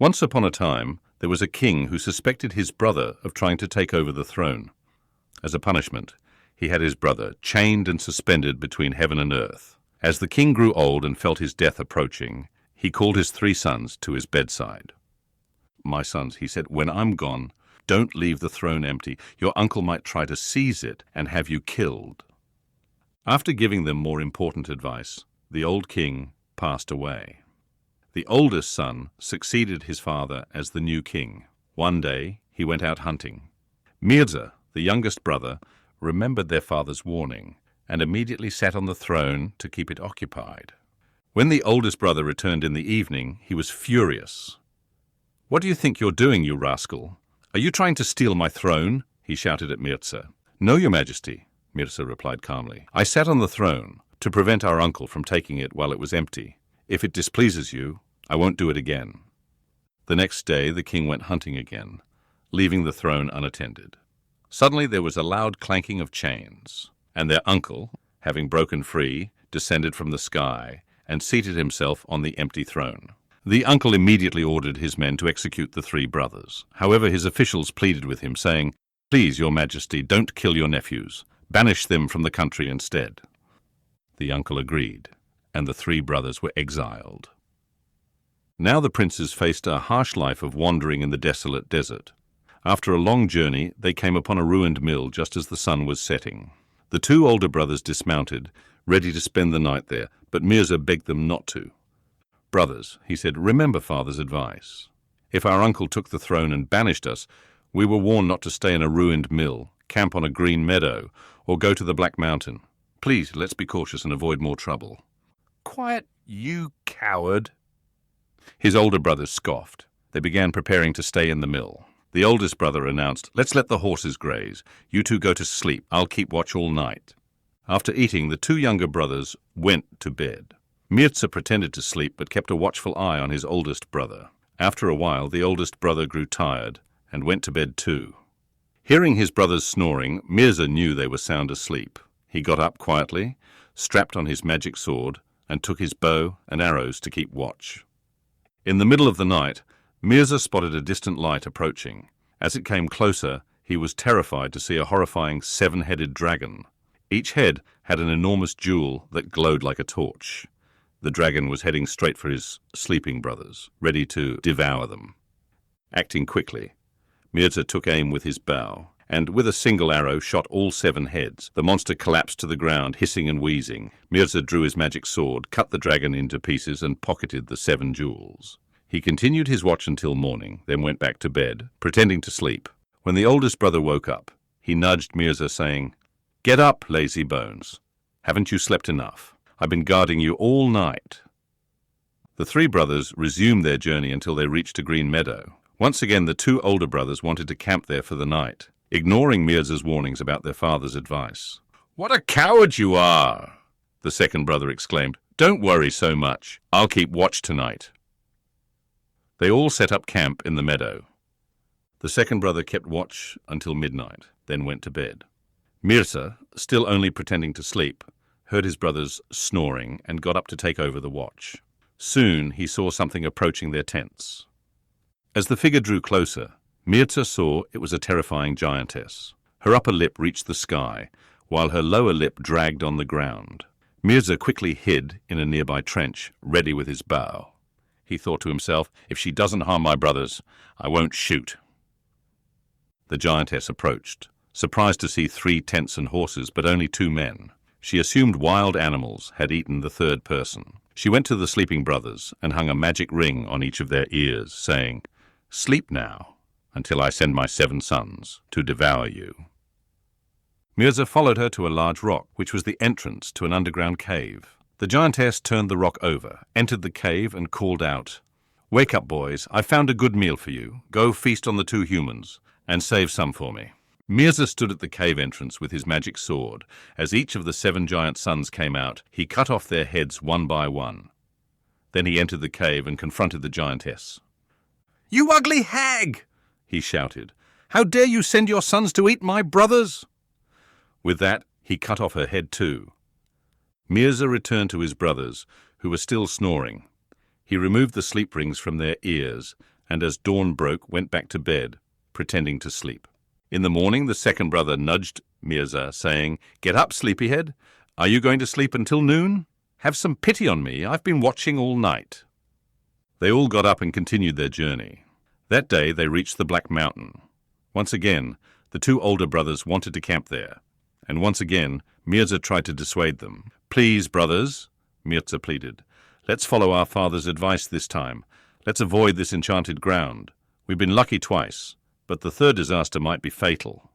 Once upon a time, there was a king who suspected his brother of trying to take over the throne. As a punishment, he had his brother chained and suspended between heaven and earth. As the king grew old and felt his death approaching, he called his 3 sons to his bedside. "My sons," he said, "when I'm gone, don't leave the throne empty. Your uncle might try to seize it and have you killed." After giving them more important advice, the old king passed away. The oldest son succeeded his father as the new king. One day, he went out hunting. Mirza, the youngest brother, remembered their father's warning and immediately sat on the throne to keep it occupied. When the oldest brother returned in the evening, he was furious. "What do you think you're doing, you rascal? Are you trying to steal my throne?" he shouted at Mirza. "No, your majesty," Mirza replied calmly. "I sat on the throne to prevent our uncle from taking it while it was empty. If it displeases you, I won't do it again." The next day the king went hunting again, leaving the throne unattended. Suddenly there was a loud clanking of chains, and their uncle, having broken free, descended from the sky and seated himself on the empty throne. The uncle immediately ordered his men to execute the 3 brothers. However, his officials pleaded with him, saying, "Please, your majesty, don't kill your nephews. Banish them from the country instead." The uncle agreed, and the 3 brothers were exiled. Now the princes faced a harsh life of wandering in the desolate desert. After a long journey, they came upon a ruined mill just as the sun was setting. The 2 older brothers dismounted, ready to spend the night there, but Mirza begged them not to. "Brothers," he said, "remember father's advice. If our uncle took the throne and banished us, we were warned not to stay in a ruined mill, camp on a green meadow, or go to the Black Mountain. Please, let's be cautious and avoid more trouble." "Quiet, you coward!" His older brothers scoffed. They began preparing to stay in the mill. The oldest brother announced, "Let's let the horses graze. You 2 go to sleep. I'll keep watch all night." After eating, the 2 younger brothers went to bed. Mirza pretended to sleep but kept a watchful eye on his oldest brother. After a while, the oldest brother grew tired and went to bed too. Hearing his brothers snoring, Mirza knew they were sound asleep. He got up quietly, strapped on his magic sword, and took his bow and arrows to keep watch. In the middle of the night, Mirza spotted a distant light approaching. As it came closer, he was terrified to see a horrifying 7-headed dragon. Each head had an enormous jewel that glowed like a torch. The dragon was heading straight for his sleeping brothers, ready to devour them. Acting quickly, Mirza took aim with his bow, and with a single arrow shot all 7 heads. The monster collapsed to the ground, hissing and wheezing. Mirza drew his magic sword, cut the dragon into pieces, and pocketed the 7 jewels. He continued his watch until morning, then went back to bed, pretending to sleep. When the oldest brother woke up, he nudged Mirza, saying, "Get up, lazy bones. Haven't you slept enough? I've been guarding you all night." The 3 brothers resumed their journey until they reached a green meadow. Once again, the 2 older brothers wanted to camp there for the night, ignoring Mirza's warnings about their father's advice. "What a coward you are!" the second brother exclaimed. "Don't worry so much. I'll keep watch tonight." They all set up camp in the meadow. The second brother kept watch until midnight, then went to bed. Mirza, still only pretending to sleep, heard his brothers snoring and got up to take over the watch. Soon he saw something approaching their tents. As the figure drew closer, Mirza saw it was a terrifying giantess. Her upper lip reached the sky, while her lower lip dragged on the ground. Mirza quickly hid in a nearby trench, ready with his bow. He thought to himself, "If she doesn't harm my brothers, I won't shoot." The giantess approached, surprised to see 3 tents and horses, but only 2 men. She assumed wild animals had eaten the 3rd person. She went to the sleeping brothers and hung a magic ring on each of their ears, saying, "Sleep now, until I send my 7 sons to devour you." Mirza followed her to a large rock, which was the entrance to an underground cave. The giantess turned the rock over, entered the cave, and called out, "Wake up, boys. I've found a good meal for you. Go feast on the 2 humans, and save some for me." Mirza stood at the cave entrance with his magic sword. As each of the 7 giant sons came out, he cut off their heads one by one. Then he entered the cave and confronted the giantess. "You ugly hag!" he shouted. "How dare you send your sons to eat my brothers?" With that, he cut off her head too. Mirza returned to his brothers, who were still snoring. He removed the sleep rings from their ears and as dawn broke went back to bed, pretending to sleep. In the morning the second brother nudged Mirza, saying, "Get up, sleepyhead. Are you going to sleep until noon? Have some pity on me, I've been watching all night." They all got up and continued their journey. That day they reached the Black Mountain. Once again, the two older brothers wanted to camp there, and once again Mirza tried to dissuade them. "Please, brothers," Mirza pleaded, "let's follow our father's advice this time. Let's avoid this enchanted ground. We've been lucky twice, but the third disaster might be fatal."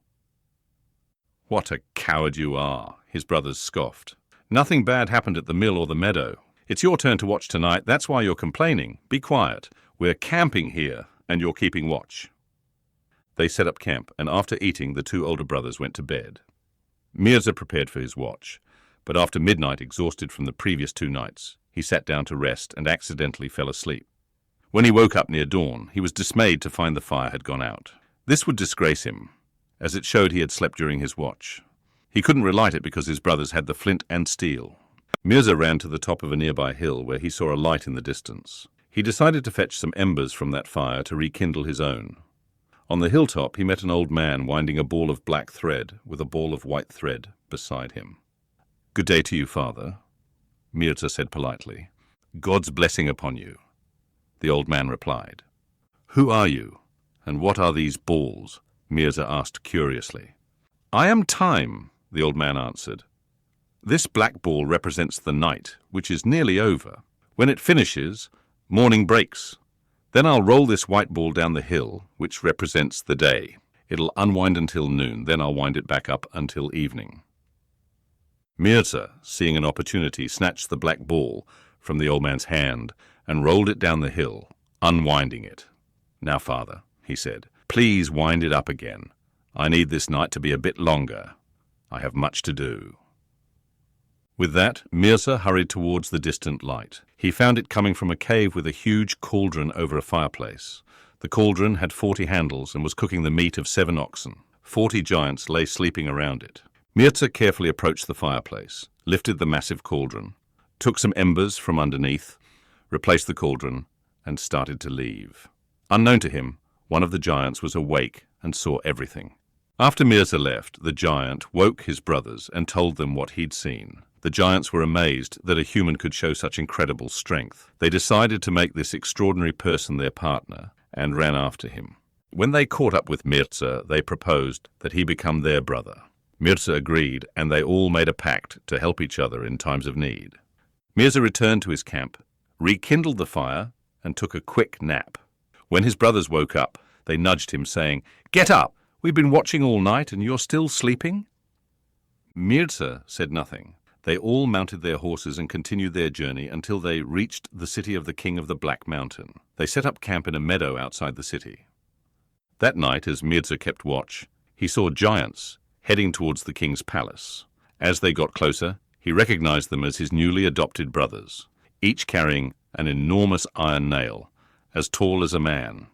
"What a coward you are," his brothers scoffed. "Nothing bad happened at the mill or the meadow. It's your turn to watch tonight, that's why you're complaining. Be quiet. We're camping here, and you're keeping watch." They set up camp, and after eating, the two older brothers went to bed. Mirza prepared for his watch, but after midnight, exhausted from the previous 2 nights, he sat down to rest and accidentally fell asleep. When he woke up near dawn, he was dismayed to find the fire had gone out. This would disgrace him, as it showed he had slept during his watch. He couldn't relight it because his brothers had the flint and steel. Mirza ran to the top of a nearby hill where he saw a light in the distance. He decided to fetch some embers from that fire to rekindle his own. On the hilltop he met an old man winding a ball of black thread with a ball of white thread beside him. "Good day to you, father," Mirza said politely. "God's blessing upon you," the old man replied. "Who are you, and what are these balls?" Mirza asked curiously. "I am Time," the old man answered. "This black ball represents the night, which is nearly over. When it finishes, morning breaks. Then I'll roll this white ball down the hill, which represents the day. It'll unwind until noon, then I'll wind it back up until evening." Mirza, seeing an opportunity, snatched the black ball from the old man's hand and rolled it down the hill, unwinding it. "Now, father," he said, "please wind it up again. I need this night to be a bit longer. I have much to do." With that, Mirza hurried towards the distant light. He found it coming from a cave with a huge cauldron over a fireplace. The cauldron had 40 handles and was cooking the meat of 7 oxen. 40 giants lay sleeping around it. Mirza carefully approached the fireplace, lifted the massive cauldron, took some embers from underneath, replaced the cauldron, and started to leave. Unknown to him, one of the giants was awake and saw everything. After Mirza left, the giant woke his brothers and told them what he'd seen. The giants were amazed that a human could show such incredible strength. They decided to make this extraordinary person their partner and ran after him. When they caught up with Mirza, they proposed that he become their brother. Mirza agreed, and they all made a pact to help each other in times of need. Mirza returned to his camp, rekindled the fire, and took a quick nap. When his brothers woke up, they nudged him, saying, "Get up! We've been watching all night, and you're still sleeping?" Mirza said nothing. They all mounted their horses and continued their journey until they reached the city of the king of the Black Mountain. They set up camp in a meadow outside the city. That night, as Mirza kept watch, he saw giants heading towards the king's palace. As they got closer, he recognized them as his newly adopted brothers, each carrying an enormous iron nail, as tall as a man.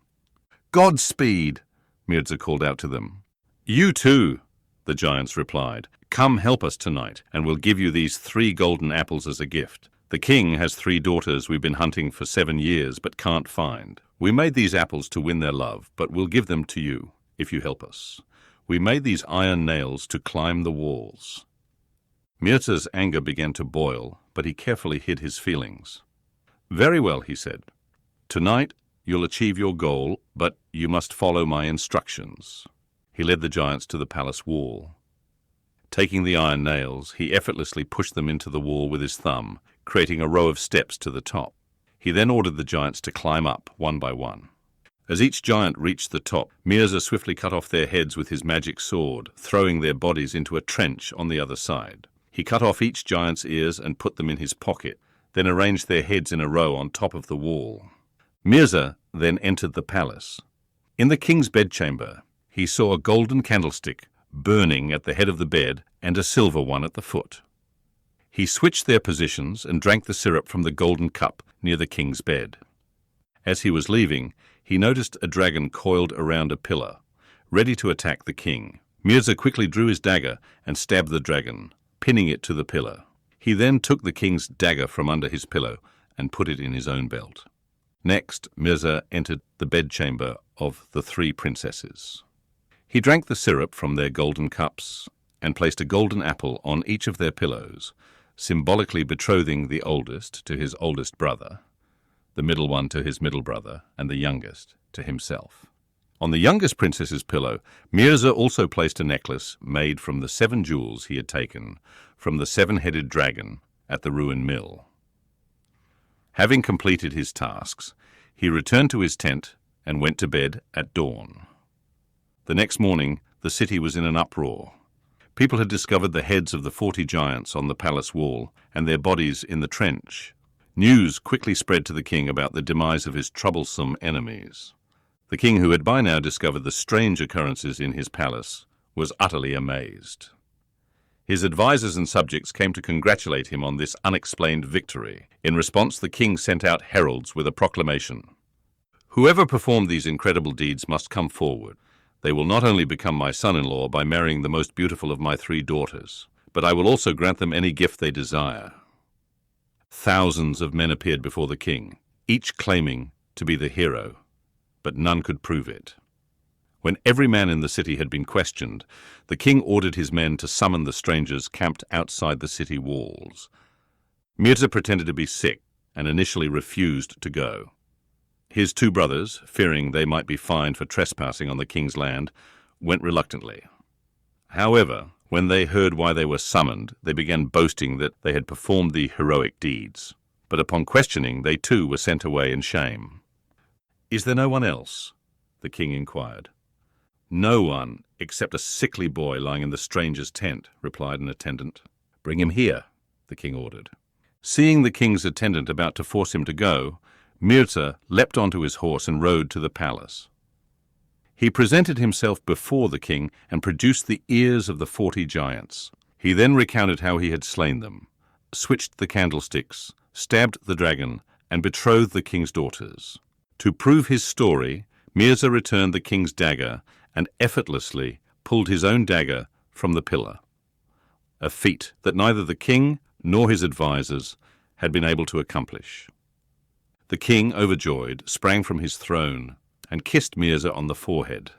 "Godspeed," Mirza called out to them. "You too," the giants replied. "Come help us tonight, and we'll give you these 3 golden apples as a gift. The king has 3 daughters we've been hunting for 7 years but can't find. We made these apples to win their love, but we'll give them to you if you help us. We made these iron nails to climb the walls." Mirza's anger began to boil, but he carefully hid his feelings. "Very well," he said. "Tonight you'll achieve your goal, but you must follow my instructions." He led the giants to the palace wall. Taking the iron nails, he effortlessly pushed them into the wall with his thumb, creating a row of steps to the top. He then ordered the giants to climb up one by one. As each giant reached the top, Mirza swiftly cut off their heads with his magic sword, throwing their bodies into a trench on the other side. He cut off each giant's ears and put them in his pocket, then arranged their heads in a row on top of the wall. Mirza then entered the palace. In the king's bedchamber, he saw a golden candlestick burning at the head of the bed and a silver one at the foot. He switched their positions and drank the syrup from the golden cup near the king's bed. As he was leaving, he noticed a dragon coiled around a pillar, ready to attack the king. Mirza quickly drew his dagger and stabbed the dragon, pinning it to the pillar. He then took the king's dagger from under his pillow and put it in his own belt. Next, Mirza entered the bedchamber of the three princesses. He drank the syrup from their golden cups and placed a golden apple on each of their pillows, symbolically betrothing the oldest to his oldest brother, the middle one to his middle brother, and the youngest to himself. On the youngest princess's pillow, Mirza also placed a necklace made from the 7 jewels he had taken from the 7-headed dragon at the ruined mill. Having completed his tasks, he returned to his tent and went to bed at dawn. The next morning, the city was in an uproar. People had discovered the heads of the 40 giants on the palace wall and their bodies in the trench. News quickly spread to the king about the demise of his troublesome enemies. The king, who had by now discovered the strange occurrences in his palace, was utterly amazed. His advisers and subjects came to congratulate him on this unexplained victory. In response, the king sent out heralds with a proclamation. "Whoever performed these incredible deeds must come forward. They will not only become my son-in-law by marrying the most beautiful of my 3 daughters, but I will also grant them any gift they desire." Thousands of men appeared before the king, each claiming to be the hero, but none could prove it. When every man in the city had been questioned, the king ordered his men to summon the strangers camped outside the city walls. Mirza pretended to be sick and initially refused to go. His 2 brothers, fearing they might be fined for trespassing on the king's land, went reluctantly. However, when they heard why they were summoned, they began boasting that they had performed the heroic deeds. But upon questioning, they too were sent away in shame. "Is there no one else?" the king inquired. "No one, except a sickly boy lying in the stranger's tent," replied an attendant. "Bring him here," the king ordered. Seeing the king's attendant about to force him to go, Mirza leapt onto his horse and rode to the palace. He presented himself before the king and produced the ears of the 40 giants. He then recounted how he had slain them, switched the candlesticks, stabbed the dragon, and betrothed the king's daughters. To prove his story, Mirza returned the king's dagger and effortlessly pulled his own dagger from the pillar, a feat that neither the king nor his advisers had been able to accomplish. The king, overjoyed, sprang from his throne and kissed Mirza on the forehead.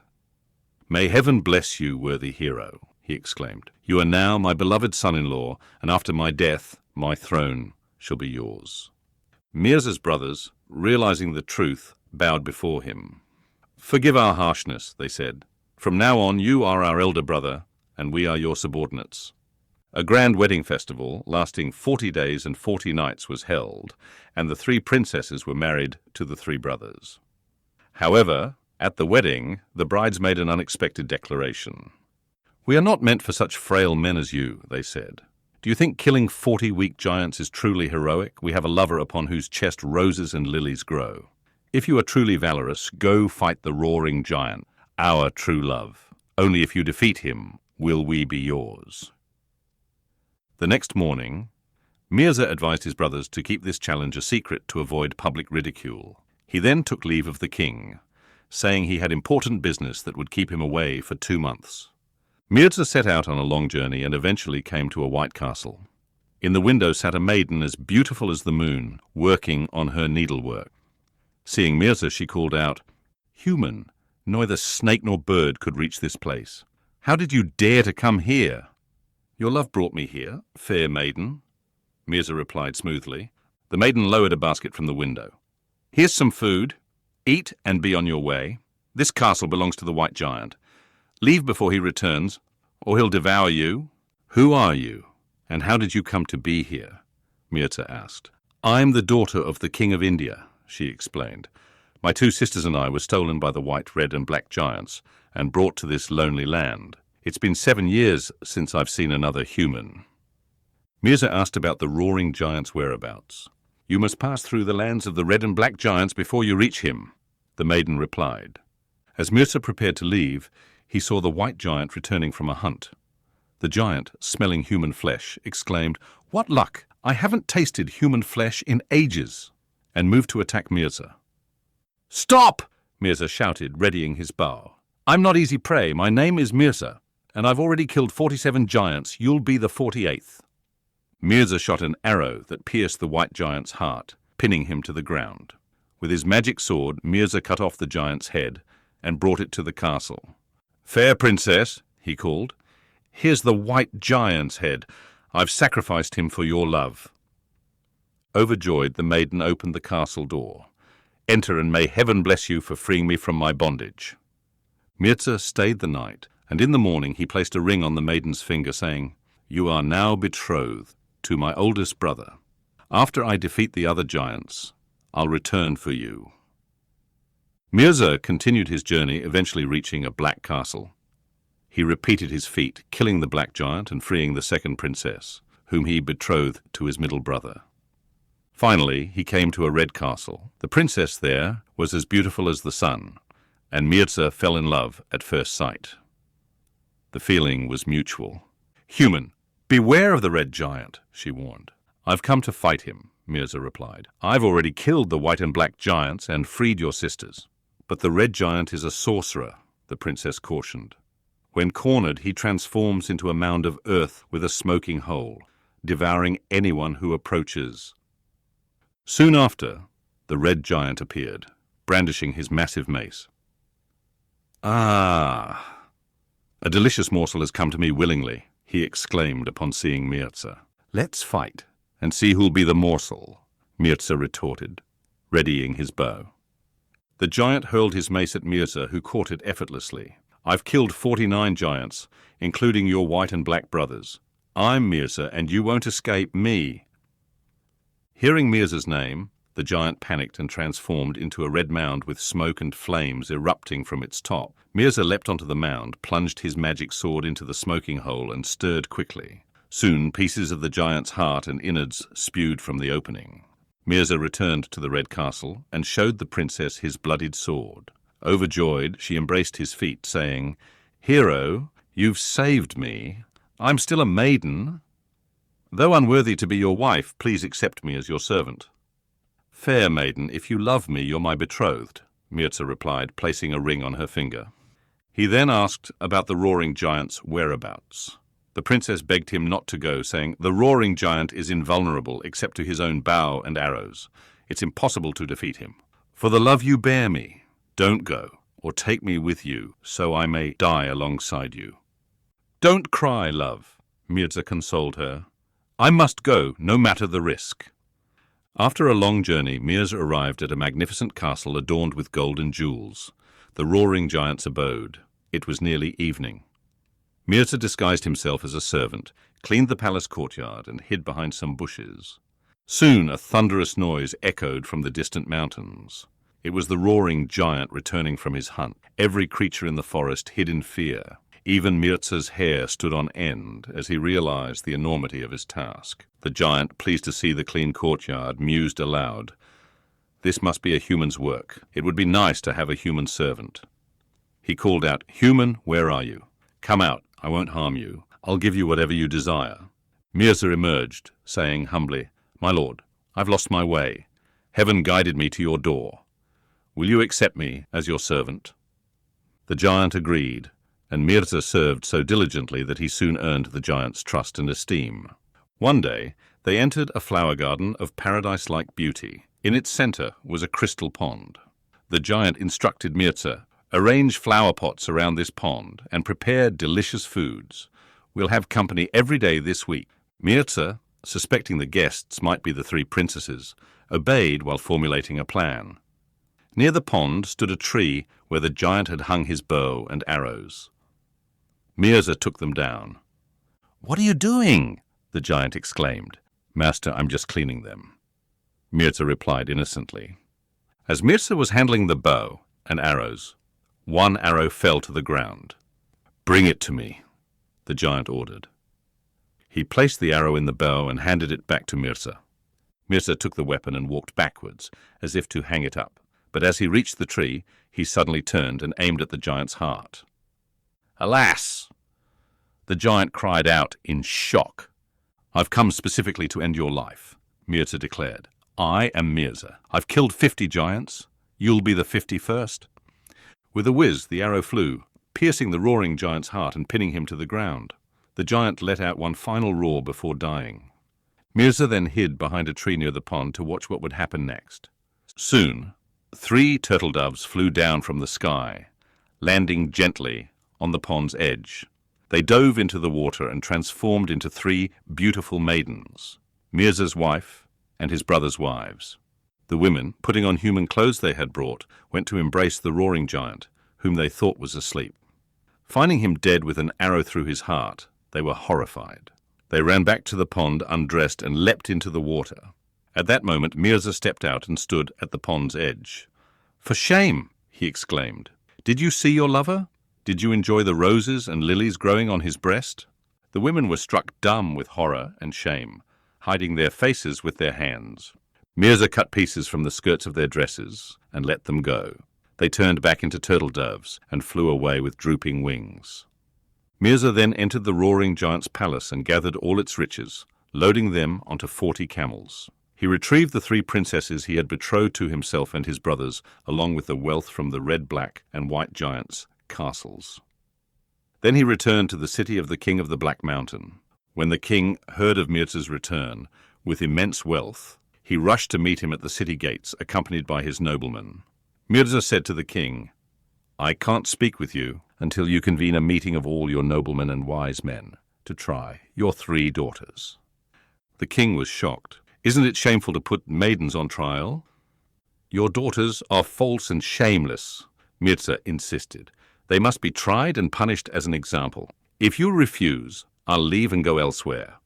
"May heaven bless you, worthy hero," he exclaimed. "You are now my beloved son-in-law, and after my death, my throne shall be yours." Mirza's brothers, realizing the truth, bowed before him. "Forgive our harshness," they said. "From now on, you are our elder brother, and we are your subordinates." A grand wedding festival lasting 40 days and 40 nights was held, and the 3 princesses were married to the 3 brothers. However, at the wedding, the brides made an unexpected declaration. "We are not meant for such frail men as you," they said. "Do you think killing 40 weak giants is truly heroic? We have a lover upon whose chest roses and lilies grow. If you are truly valorous, go fight the roaring giant, our true love. Only if you defeat him will we be yours." The next morning, Mirza advised his brothers to keep this challenge a secret to avoid public ridicule. He then took leave of the king, saying he had important business that would keep him away for 2 months. Mirza set out on a long journey and eventually came to a white castle. In the window sat a maiden as beautiful as the moon, working on her needlework. Seeing Mirza, she called out, "Human, neither snake nor bird could reach this place. How did you dare to come here?" "Your love brought me here, fair maiden," Mirza replied smoothly. The maiden lowered a basket from the window. "Here's some food. Eat and be on your way. This castle belongs to the white giant. Leave before he returns, or he'll devour you." "Who are you, and how did you come to be here?" Mirza asked. "I'm the daughter of the king of India," she explained. "My 2 sisters and I were stolen by the white, red, and black giants and brought to this lonely land. It's been 7 years since I've seen another human." Mirza asked about the roaring giant's whereabouts. "You must pass through the lands of the red and black giants before you reach him," the maiden replied. As Mirza prepared to leave, he saw the white giant returning from a hunt. The giant, smelling human flesh, exclaimed, "What luck! I haven't tasted human flesh in ages," and moved to attack Mirza. "Stop!" Mirza shouted, readying his bow. "I'm not easy prey. My name is Mirza, and I've already killed 47 giants. You'll be the 48th. Mirza shot an arrow that pierced the white giant's heart, pinning him to the ground. With his magic sword, Mirza cut off the giant's head and brought it to the castle. "Fair princess," he called, "here's the white giant's head. I've sacrificed him for your love." Overjoyed, the maiden opened the castle door. "Enter, and may heaven bless you for freeing me from my bondage." Mirza stayed the night, and in the morning he placed a ring on the maiden's finger, saying, "You are now betrothed to my oldest brother. After I defeat the other giants, I'll return for you." Mirza continued his journey, eventually reaching a black castle. He repeated his feat, killing the black giant and freeing the second princess, whom he betrothed to his middle brother. Finally, he came to a red castle. The princess there was as beautiful as the sun, and Mirza fell in love at first sight. The feeling was mutual. "Human, beware of the red giant," she warned. "I've come to fight him," Mirza replied. "I've already killed the white and black giants and freed your sisters." "But the red giant is a sorcerer," the princess cautioned. "When cornered, he transforms into a mound of earth with a smoking hole, devouring anyone who approaches." Soon after, the red giant appeared, brandishing his massive mace. "Ah, a delicious morsel has come to me willingly," he exclaimed upon seeing Mirza. "Let's fight and see who'll be the morsel," Mirza retorted, readying his bow. The giant hurled his mace at Mirza, who caught it effortlessly. "I've killed 49 giants, including your white and black brothers. I'm Mirza, and you won't escape me." Hearing Mirza's name, the giant panicked and transformed into a red mound with smoke and flames erupting from its top. Mirza leapt onto the mound, plunged his magic sword into the smoking hole, and stirred quickly. Soon pieces of the giant's heart and innards spewed from the opening. Mirza returned to the red castle and showed the princess his bloodied sword. Overjoyed, she embraced his feet, saying, "Hero, you've saved me. I'm still a maiden. Though unworthy to be your wife, please accept me as your servant." "Fair maiden, if you love me, you're my betrothed," Mirza replied, placing a ring on her finger. He then asked about the roaring giant's whereabouts. The princess begged him not to go, saying, "The roaring giant is invulnerable except to his own bow and arrows. It's impossible to defeat him. For the love you bear me, don't go, or take me with you, so I may die alongside you." "Don't cry, love," Mirza consoled her. "I must go, no matter the risk." After a long journey, Mirza arrived at a magnificent castle adorned with gold and jewels, the roaring giant's abode. It was nearly evening. Mirza disguised himself as a servant, cleaned the palace courtyard, and hid behind some bushes. Soon a thunderous noise echoed from the distant mountains. It was the roaring giant returning from his hunt. Every creature in the forest hid in fear. Even Mirza's hair stood on end as he realized the enormity of his task. The giant, pleased to see the clean courtyard, mused aloud, "This must be a human's work. It would be nice to have a human servant." He called out, "Human, where are you? Come out, I won't harm you. I'll give you whatever you desire." Mirza emerged, saying humbly, "My lord, I've lost my way. Heaven guided me to your door. Will you accept me as your servant?" The giant agreed, and Mirza served so diligently that he soon earned the giant's trust and esteem. One day, they entered a flower garden of paradise-like beauty. In its center was a crystal pond. The giant instructed Mirza, "Arrange flower pots around this pond and prepare delicious foods. We'll have company every day this week." Mirza, suspecting the guests might be the three princesses, obeyed while formulating a plan. Near the pond stood a tree where the giant had hung his bow and arrows. Mirza took them down. "What are you doing?" the giant exclaimed. "Master, I'm just cleaning them," Mirza replied innocently. As Mirza was handling the bow and arrows, one arrow fell to the ground. "Bring it to me," the giant ordered. He placed the arrow in the bow and handed it back to Mirza. Mirza took the weapon and walked backwards, as if to hang it up. But as he reached the tree, he suddenly turned and aimed at the giant's heart. "Alas!" the giant cried out in shock. "I've come specifically to end your life," Mirza declared. "I am Mirza. I've killed 50 giants. You'll be the 51st. With a whiz, the arrow flew, piercing the roaring giant's heart and pinning him to the ground. The giant let out one final roar before dying. Mirza then hid behind a tree near the pond to watch what would happen next. Soon, 3 turtle doves flew down from the sky, landing gently on the pond's edge. They dove into the water and transformed into 3 beautiful maidens, Mirza's wife and his brother's wives. The women, putting on human clothes they had brought, went to embrace the roaring giant, whom they thought was asleep. Finding him dead with an arrow through his heart, they were horrified. They ran back to the pond undressed and leapt into the water. At that moment, Mirza stepped out and stood at the pond's edge. "For shame!" he exclaimed. "Did you see your lover? Did you enjoy the roses and lilies growing on his breast?" The women were struck dumb with horror and shame, hiding their faces with their hands. Mirza cut pieces from the skirts of their dresses and let them go. They turned back into turtle doves and flew away with drooping wings. Mirza then entered the roaring giant's palace and gathered all its riches, loading them onto 40 camels. He retrieved the 3 princesses he had betrothed to himself and his brothers, along with the wealth from the red, black, and white giants' castles. Then he returned to the city of the king of the Black Mountain. When the king heard of Mirza's return, with immense wealth, he rushed to meet him at the city gates, accompanied by his noblemen. Mirza said to the king, "I can't speak with you until you convene a meeting of all your noblemen and wise men to try your 3 daughters." The king was shocked. "Isn't it shameful to put maidens on trial?" "Your daughters are false and shameless," Mirza insisted. "They must be tried and punished as an example. If you refuse, I'll leave and go elsewhere."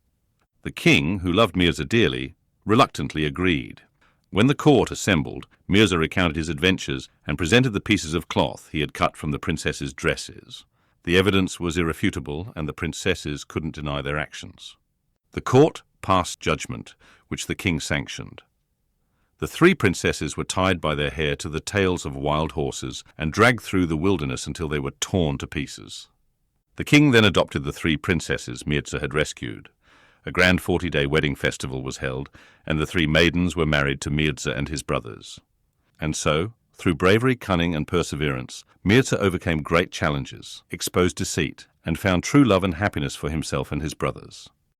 The king, who loved Mirza dearly, reluctantly agreed. When the court assembled, Mirza recounted his adventures and presented the pieces of cloth he had cut from the princesses' dresses. The evidence was irrefutable, and the princesses couldn't deny their actions. The court passed judgment, which the king sanctioned. The 3 princesses were tied by their hair to the tails of wild horses and dragged through the wilderness until they were torn to pieces. The king then adopted the 3 princesses Mirza had rescued. A grand 40-day wedding festival was held, and the 3 maidens were married to Mirza and his brothers. And so, through bravery, cunning, and perseverance, Mirza overcame great challenges, exposed deceit, and found true love and happiness for himself and his brothers.